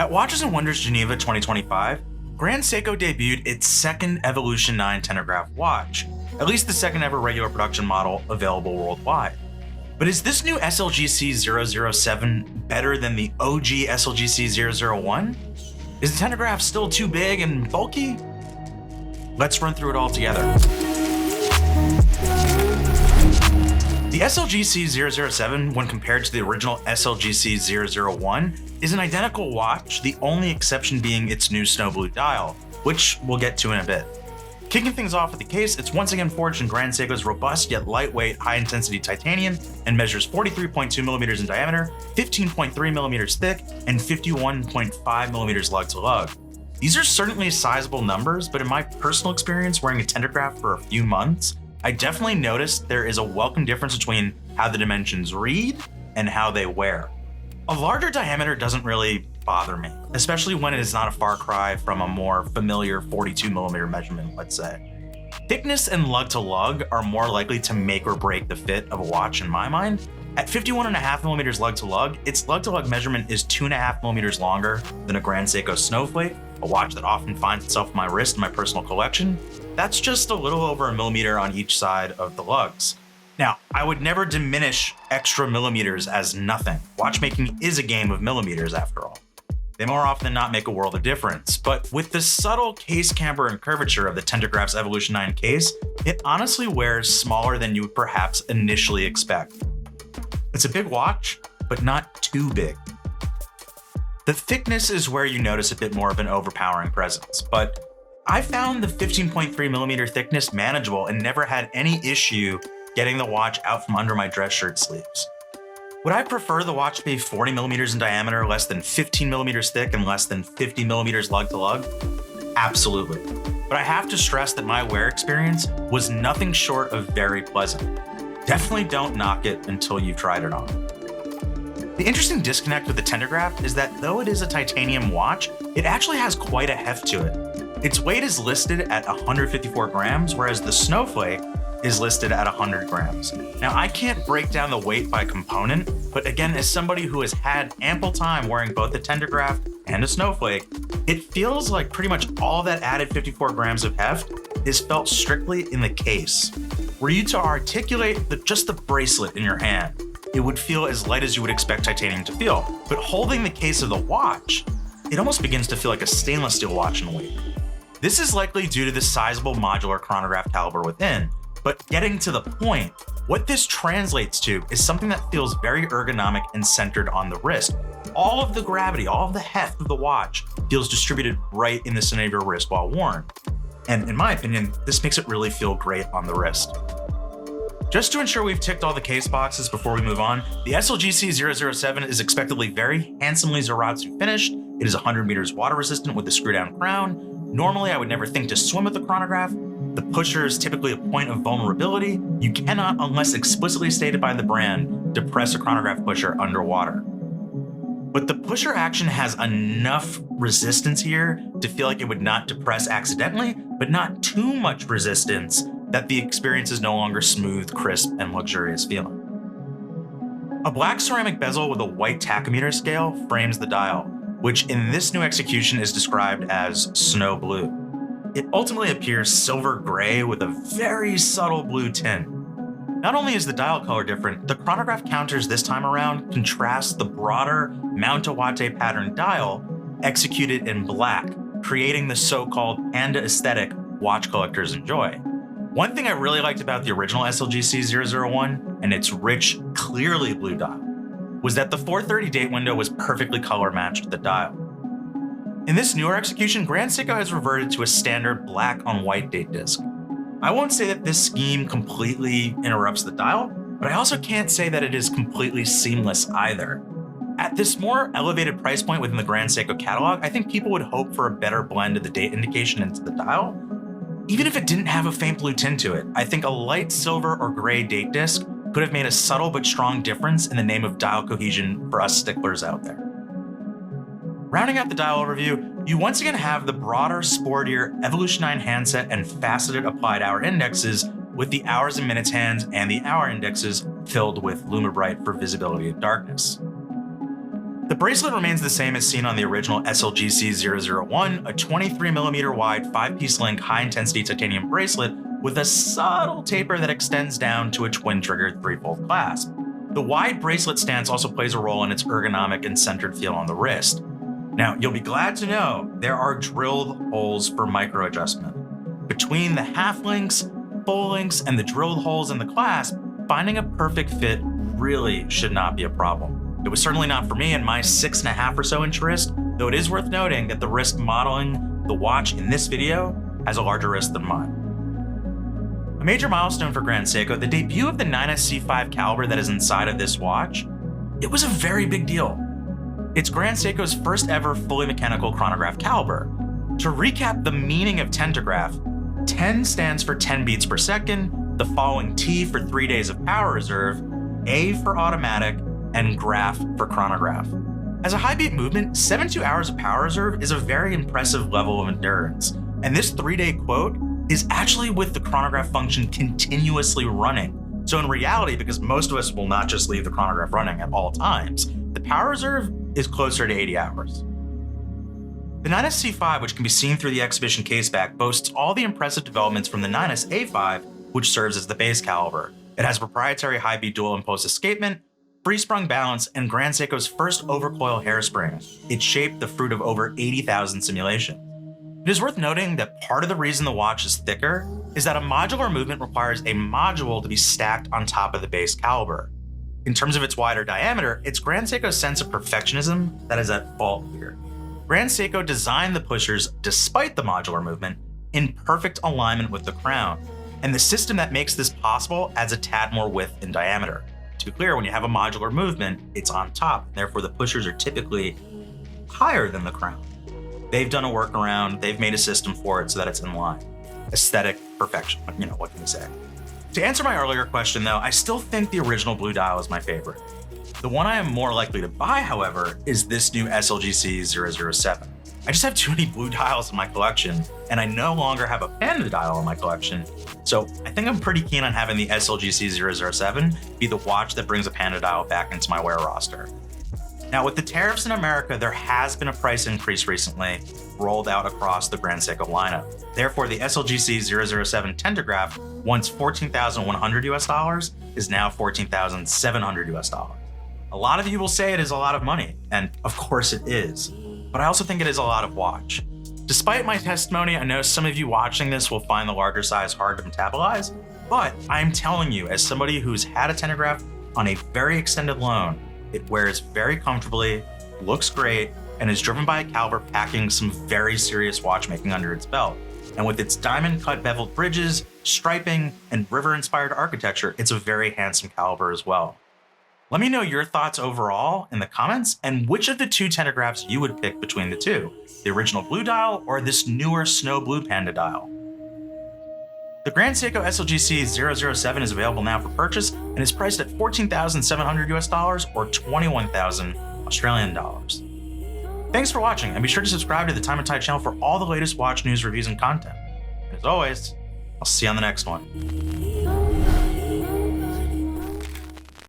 At Watches and Wonders Geneva 2025, Grand Seiko debuted its second Evolution 9 Tenograph watch, at least the second ever regular production model available worldwide. But is this new SLGC 007 better than the OG SLGC 001? Is the Tenograph still too big and bulky? Let's run through it all together. The SLGC 007, when compared to the original SLGC 001, is an identical watch, the only exception being its new snow blue dial, which we'll get to in a bit. Kicking things off with the case, it's once again forged in Grand Seiko's robust yet lightweight high-intensity titanium and measures 43.2mm in diameter, 15.3mm thick, and 51.5mm lug to lug. These are certainly sizable numbers, but in my personal experience wearing a Tenograph for a few months, I definitely noticed there is a welcome difference between how the dimensions read and how they wear. A larger diameter doesn't really bother me, especially when it is not a far cry from a more familiar 42mm measurement, let's say. Thickness and lug to lug are more likely to make or break the fit of a watch in my mind. At 51.5mm lug to lug, its lug to lug measurement is 2.5mm longer than a Grand Seiko Snowflake, a watch that often finds itself on my wrist in my personal collection. That's just a little over a millimeter on each side of the lugs. Now, I would never diminish extra millimeters as nothing. Watchmaking is a game of millimeters after all. They more often than not make a world of difference, but with the subtle case camber and curvature of the Tentograph's Evolution 9 case, it honestly wears smaller than you would perhaps initially expect. It's a big watch, but not too big. The thickness is where you notice a bit more of an overpowering presence, but I found the 15.3mm thickness manageable and never had any issue getting the watch out from under my dress shirt sleeves. Would I prefer the watch to be 40mm in diameter, less than 15mm thick, and less than 50mm lug to lug? Absolutely. But I have to stress that my wear experience was nothing short of very pleasant. Definitely don't knock it until you've tried it on. The interesting disconnect with the Tenograph is that though it is a titanium watch, it actually has quite a heft to it. Its weight is listed at 154 grams, whereas the Snowflake is listed at 100 grams. Now, I can't break down the weight by component, but again, as somebody who has had ample time wearing both a Tenograph and a Snowflake, it feels like pretty much all that added 54 grams of heft is felt strictly in the case. Were you to articulate just the bracelet in your hand, it would feel as light as you would expect titanium to feel. But holding the case of the watch, it almost begins to feel like a stainless steel watch in weight. This is likely due to the sizable modular chronograph caliber within, but getting to the point, what this translates to is something that feels very ergonomic and centered on the wrist. All of the gravity, all of the heft of the watch feels distributed right in the center of your wrist while worn. And in my opinion, this makes it really feel great on the wrist. Just to ensure we've ticked all the case boxes before we move on, the SLGC 007 is expectedly very handsomely Zaratsu finished. It is 100 meters water resistant with a screw down crown. Normally, I would never think to swim with the chronograph. The pusher is typically a point of vulnerability. You cannot, unless explicitly stated by the brand, depress a chronograph pusher underwater. But the pusher action has enough resistance here to feel like it would not depress accidentally, but not too much resistance that the experience is no longer smooth, crisp, and luxurious feeling. A black ceramic bezel with a white tachymeter scale frames the dial, which in this new execution is described as snow blue. It ultimately appears silver gray with a very subtle blue tint. Not only is the dial color different, the chronograph counters this time around contrast the broader Mount Iwate pattern dial executed in black, creating the so-called panda aesthetic watch collectors enjoy. One thing I really liked about the original SLGC 001 and its rich, clearly blue dial was that the 4:30 date window was perfectly color matched to the dial. In this newer execution, Grand Seiko has reverted to a standard black on white date disc. I won't say that this scheme completely interrupts the dial, but I also can't say that it is completely seamless either. At this more elevated price point within the Grand Seiko catalog, I think people would hope for a better blend of the date indication into the dial. Even if it didn't have a faint blue tint to it, I think a light silver or gray date disc could have made a subtle but strong difference in the name of dial cohesion for us sticklers out there. Rounding out the dial overview, you once again have the broader, sportier Evolution 9 handset and faceted applied hour indexes with the hours and minutes hands and the hour indexes filled with LumiBrite for visibility in darkness. The bracelet remains the same as seen on the original SLGC 001, a 23mm wide 5-piece link high-intensity titanium bracelet with a subtle taper that extends down to a twin-triggered 3-fold clasp. The wide bracelet stance also plays a role in its ergonomic and centered feel on the wrist. Now, you'll be glad to know there are drilled holes for micro adjustment. Between the half links, full links, and the drilled holes in the clasp, finding a perfect fit really should not be a problem. It was certainly not for me and my 6.5 or so inch wrist, though it is worth noting that the wrist modeling the watch in this video has a larger wrist than mine. A major milestone for Grand Seiko, the debut of the 9SC5 caliber that is inside of this watch, it was a very big deal. It's Grand Seiko's first ever fully mechanical chronograph caliber. To recap the meaning of tentograph, 10 stands for 10 beats per second, the following T for 3 days of power reserve, A for automatic, and graph for chronograph. As a high beat movement, 72 hours of power reserve is a very impressive level of endurance, and this 3-day quote is actually with the chronograph function continuously running. So in reality, because most of us will not just leave the chronograph running at all times, the power reserve is closer to 80 hours. The 9SC5, which can be seen through the exhibition caseback, boasts all the impressive developments from the 9SA5, which serves as the base caliber. It has proprietary high-beat dual impulse escapement, free-sprung balance, and Grand Seiko's first overcoil hairspring. It's shaped the fruit of over 80,000 simulations. It is worth noting that part of the reason the watch is thicker is that a modular movement requires a module to be stacked on top of the base caliber. In terms of its wider diameter, it's Grand Seiko's sense of perfectionism that is at fault here. Grand Seiko designed the pushers, despite the modular movement, in perfect alignment with the crown, and the system that makes this possible adds a tad more width and diameter. To be clear, when you have a modular movement, it's on top, and therefore the pushers are typically higher than the crown. They've done a workaround, they've made a system for it so that it's in line. Aesthetic perfection, what can you say? To answer my earlier question though, I still think the original blue dial is my favorite. The one I am more likely to buy, however, is this new SLGC 007. I just have too many blue dials in my collection, and I no longer have a panda dial in my collection, so I think I'm pretty keen on having the SLGC 007 be the watch that brings a panda dial back into my wear roster. Now, with the tariffs in America, there has been a price increase recently rolled out across the Grand Seiko lineup. Therefore, the SLGC 007 tentograph, once $14,100 US, is now $14,700 US. A lot of you will say it is a lot of money, and of course it is, but I also think it is a lot of watch. Despite my testimony, I know some of you watching this will find the larger size hard to metabolize, but I'm telling you, as somebody who's had a tentograph on a very extended loan, it wears very comfortably, looks great, and is driven by a caliber packing some very serious watchmaking under its belt. And with its diamond cut beveled bridges, striping, and river-inspired architecture, it's a very handsome caliber as well. Let me know your thoughts overall in the comments and which of the two tentographs you would pick between the two, the original blue dial or this newer snow blue panda dial. The Grand Seiko SLGC 007 is available now for purchase and is priced at $14,700 US or 21,000 Australian dollars. Thanks for watching, and be sure to subscribe to the Time and Tide channel for all the latest watch news, reviews, and content. And as always, I'll see you on the next one.